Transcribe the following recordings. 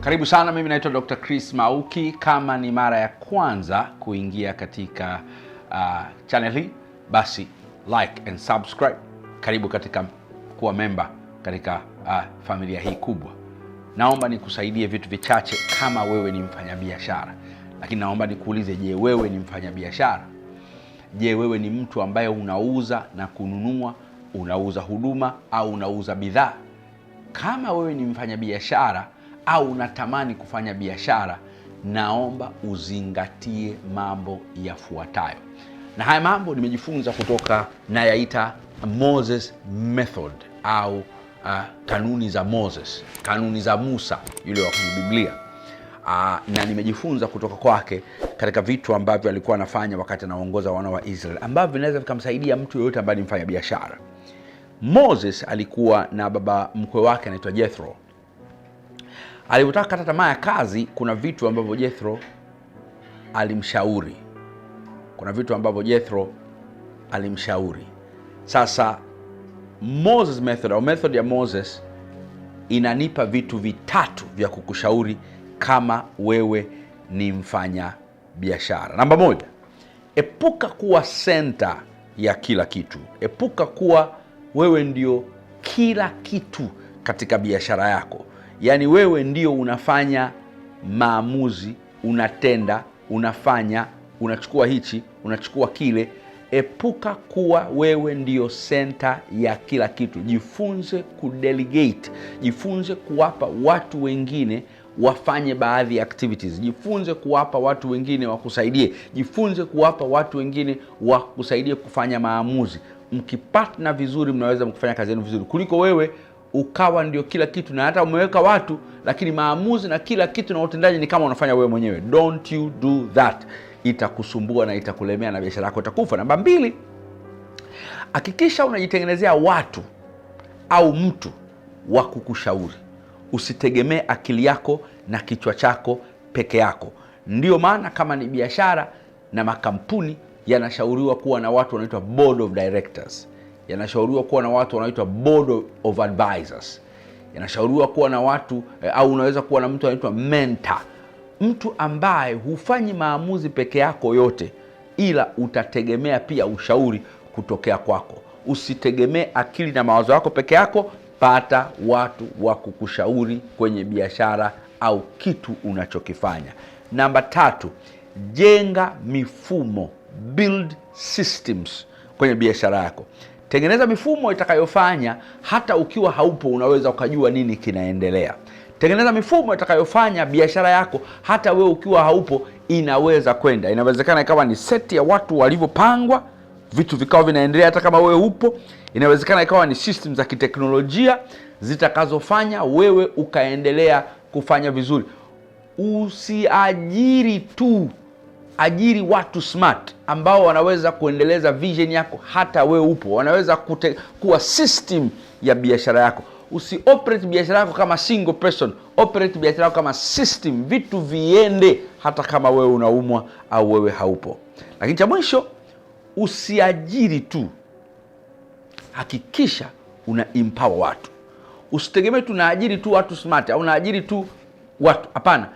Karibu sana, mimi naitwa Dr. Chris Mauki. Kama ni mara ya kwanza kuingia katika channel hii, basi like and subscribe. Karibu katika kuwa member katika familia hii kubwa. Naomba nikusaidie vitu vichache kama wewe ni mfanyabiashara. Lakini naomba nikuulize, je, wewe ni mfanyabiashara? Je, wewe ni mtu ambaye unauza na kununua, unauza huduma au unauza bidhaa? Kama wewe ni mfanyabiashara au unatamani kufanya biashara, naomba uzingatie mambo yafuatayo. Na haya mambo nimejifunza kutoka na yaita Moses Method au kanuni za Moses, kanuni za Musa yule wa kwenye Biblia. Na nimejifunza kutoka kwake katika vitu ambavyo alikuwa anafanya wakati anaongoza wana wa Israeli, ambavyo vinaweza vikamsaidia mtu yeyote ambaye ni mfanya biashara. Moses alikuwa na baba mkwe wake anaitwa Jethro. Alipotaka kata tamaa ya kazi, kuna vitu ambavyo Jethro alimshauri. Sasa Moses Method au method ya Moses inanipa vitu vitatu vya kukushauri kama wewe ni mfanya biashara. Namba moja, epuka kuwa center ya kila kitu. Epuka kuwa wewe ndio kila kitu katika biashara yako. Yaani wewe ndio unafanya maamuzi, unatenda, unafanya, unachukua hichi, unachukua kile. Epuka kuwa wewe ndio center ya kila kitu. Jifunze kudelegate. Jifunze kuwapa watu wengine wafanye baadhi ya activities. Jifunze kuwapa watu wengine wakusaidie. Jifunze kuwapa watu wengine wakusaidie kufanya maamuzi. Mkipartner vizuri, mnaweza mkufanya kazi yenu vizuri kuliko wewe ukawa ndio kila kitu, na hata umeweka watu lakini maamuzi na kila kitu na utendaji ni kama unafanya wewe mwenyewe. Don't you do that. Itakusumbua na itakulemea na biashara yako itakufa. Namba mbili, hakikisha unajitengenezea watu au mtu wa kukushauri. Usitegemee akili yako na kichwa chako peke yako. Ndio maana kama ni biashara na makampuni yanashauriwa kuwa na watu wanaitwa board of directors. Yanashauriwa kuwa na watu wanaitwa board of advisors. Yanashauriwa kuwa na watu au unaweza kuwa na mtu anaitwa mentor. Mtu ambaye hufanyi maamuzi peke yako yote, ila utategemea pia ushauri kutokea kwako. Usitegemee akili na mawazo yako peke yako. Pata watu wa kukushauri kwenye biashara au kitu unachokifanya. Namba tatu, jenga mifumo, build systems kwenye biashara yako. Tengeneza mifumo itakayofanya hata ukiwa haupo unaweza ukajua nini kinaendelea. Tengeneza mifumo itakayofanya biashara yako hata wewe ukiwa haupo inaweza kwenda. Inawezekana ikawa ni seti ya watu walivyopangwa, vitu vikao vinaendelea hata kama wewe upo. Inawezekana ikawa ni systems za kiteknolojia zitakazofanya wewe ukaendelea kufanya vizuri. Usiajiri tu, ajiri watu smart ambao wanaweza kuendeleza vision yako hata wewe upo. Wanaweza kuwa system ya biashara yako. Usioperate biashara yako kama single person, operate biashara yako kama system. Vitu viende hata kama wewe unaumwa au wewe haupo. Lakini cha mwisho, usiajiri tu, hakikisha una empower watu. Usitegemee tu naajiri tu watu smart au naajiri tu watu. Hapana.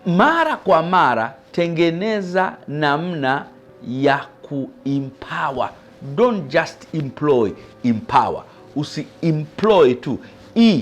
Mara kwa mara tengeneza namna ya kuempower. Don't just employ, empower. Usiemploy tu.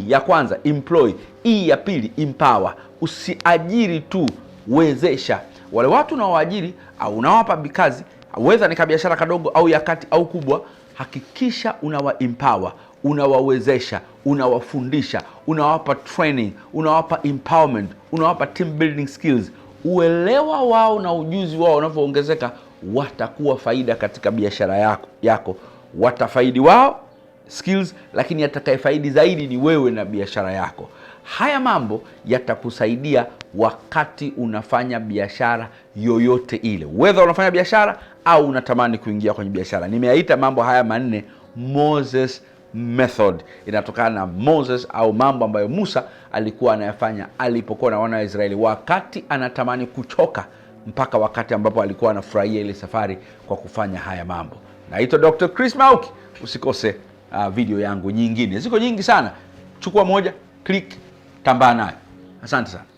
Ya kwanza employ, ya pili empower. Usiajiri tu, wezesha. Wale watu unaowaajiri au unawapa kazi, whether ni biashara kadogo au ya kati au kubwa, hakikisha unawa empower, unawawezesha, unawafundisha, unawapa training, unawapa empowerment, unawapa team building skills. Uelewa wao na ujuzi wao unavyoongezeka, watakuwa faida katika biashara yako. Watafaidi wao skills, lakini atakayefaidi zaidi ni wewe na biashara yako. Haya mambo yatakusaidia wakati unafanya biashara yoyote ile, whether unafanya biashara au unatamani kuingia kwenye biashara. Nimeyaita mambo haya manne Moses Method. Inatokana na Moses au mambo ambayo Musa alikuwa anayafanya alipokuwa na wana wa Israeli wakati anatamani kuchoka, mpaka wakati ambapo alikuwa anafurahia ile safari kwa kufanya haya mambo. Naitwa Dr. Chris Mauki. Usikose video yangu nyingine. Ziko nyingi sana. Chukua moja, click, tambaa nayo. Asante sana.